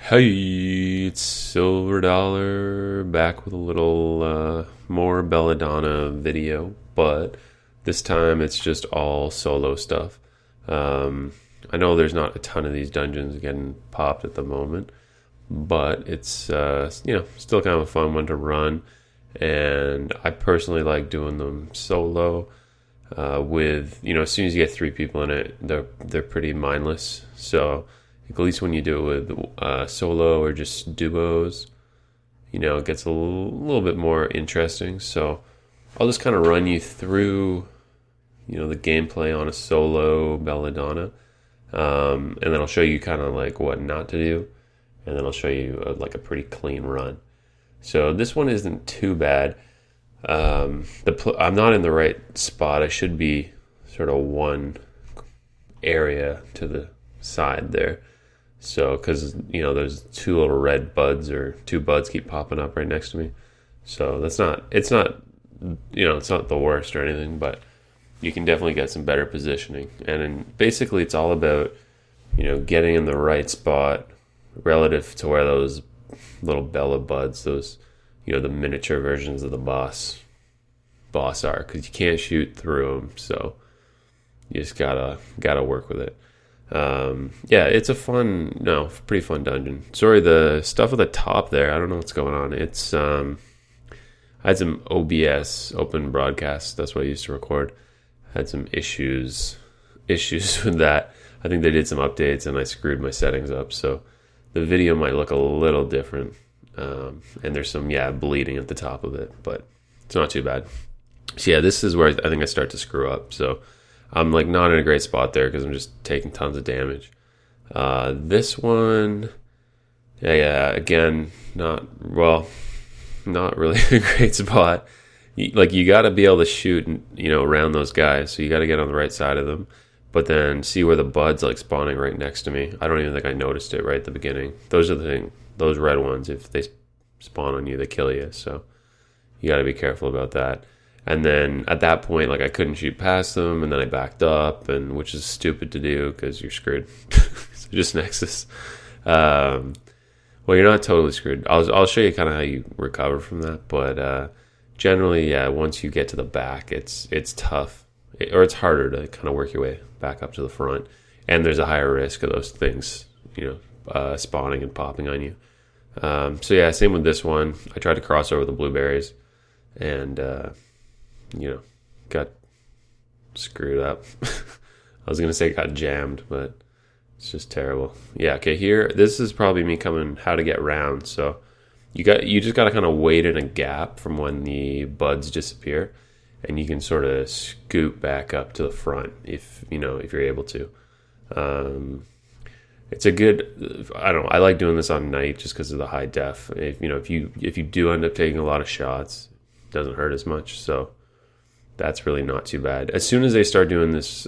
Hey, it's Silver Dollar back with a little more Belladonna video, but this time it's just all solo stuff. Um, I know there's not a ton of these dungeons getting popped at the moment, but it's still kind of a fun one to run, and I personally like doing them solo. With as soon as you get three people in it, they're pretty mindless. So at least when you do it with solo or just duos, it gets a little bit more interesting. So I'll just kind of run you through, the gameplay on a solo Belladonna, and then I'll show you kind of like what not to do, and then I'll show you like a pretty clean run. So this one isn't too bad. I'm not in the right spot. I should be sort of one area to the side there. So, because there's two little red buds or two buds keep popping up right next to me. So it's not the worst or anything, but you can definitely get some better positioning. And then basically, it's all about getting in the right spot relative to where those little Bella buds, those the miniature versions of the boss are, because you can't shoot through them. So you just gotta work with it. It's pretty fun dungeon. Sorry, the stuff at the top there, I don't know what's going on. It's I had some OBS, open broadcast, that's what I used to record. I had some issues with that. I think they did some updates and I screwed my settings up, so the video might look a little different. And there's some bleeding at the top of it, but it's not too bad. So this is where I think I start to screw up. So I'm like not in a great spot there because I'm just taking tons of damage. This one, again, not really a great spot. You got to be able to shoot, around those guys. So you got to get on the right side of them, but then see where the bud's like spawning right next to me. I don't even think I noticed it right at the beginning. Those are the thing. Those red ones, if they spawn on you, they kill you. So you got to be careful about that. And then at that point, like I couldn't shoot past them, and then I backed up, and which is stupid to do because you're screwed. So just Nexus. Well, you're not totally screwed. I'll show you kind of how you recover from that, but generally, once you get to the back, it's tough, or it's harder to kind of work your way back up to the front, and there's a higher risk of those things, spawning and popping on you. Same with this one. I tried to cross over the blueberries and, got screwed up. I was going to say got jammed, but it's just terrible. Here, this is probably me coming how to get round. So you just got to kind of wait in a gap from when the buds disappear, and you can sort of scoot back up to the front if you're able to. It's a good, I don't know, I like doing this on night just because of the high def. If you do end up taking a lot of shots, it doesn't hurt as much. So that's really not too bad. As soon as they start doing this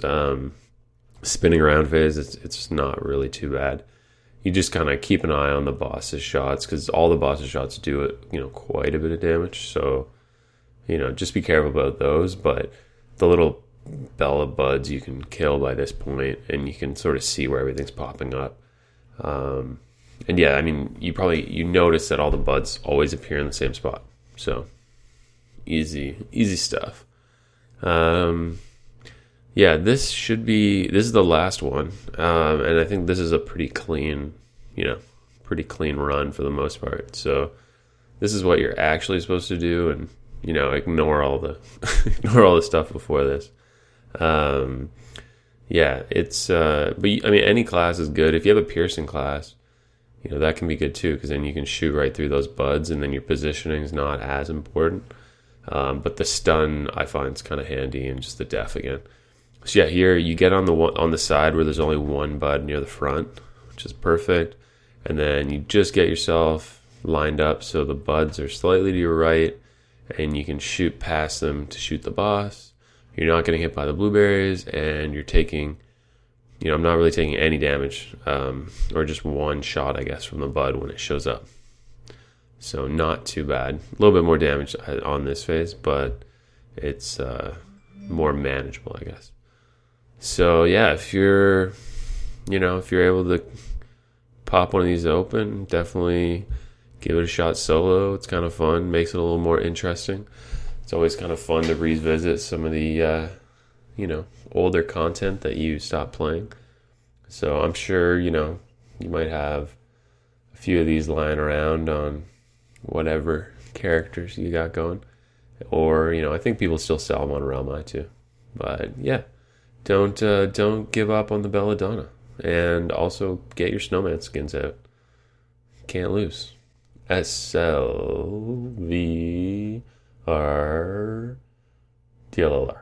spinning around phase, it's not really too bad. You just kind of keep an eye on the boss's shots, because all the boss's shots do it, quite a bit of damage. So, just be careful about those. But the little Bella buds you can kill by this point, and you can sort of see where everything's popping up. You notice that all the buds always appear in the same spot. So easy stuff. This is the last one, and I think this is a pretty clean run for the most part. So this is what you're actually supposed to do, and ignore all the ignore all the stuff before this. Any class is good. If you have a piercing class, that can be good too, because then you can shoot right through those buds, and then your positioning is not as important. But the stun I find is kind of handy, and just the def again. So here you get on the side where there's only one bud near the front, which is perfect, and then you just get yourself lined up so the buds are slightly to your right, and you can shoot past them to shoot the boss. You're not getting hit by the blueberries, and you're taking, I'm not really taking any damage, or just one shot, I guess, from the bud when it shows up. So not too bad. A little bit more damage on this phase, but it's more manageable, I guess. So if you're able to pop one of these open, definitely give it a shot solo. It's kind of fun, makes it a little more interesting. It's always kind of fun to revisit some of the older content that you stopped playing. So I'm sure, you might have a few of these lying around on whatever characters you got going. Or, I think people still sell them on Realm Eye too. But yeah, don't give up on the Belladonna. And also get your snowman skins out. Can't lose. SLVR DLLR.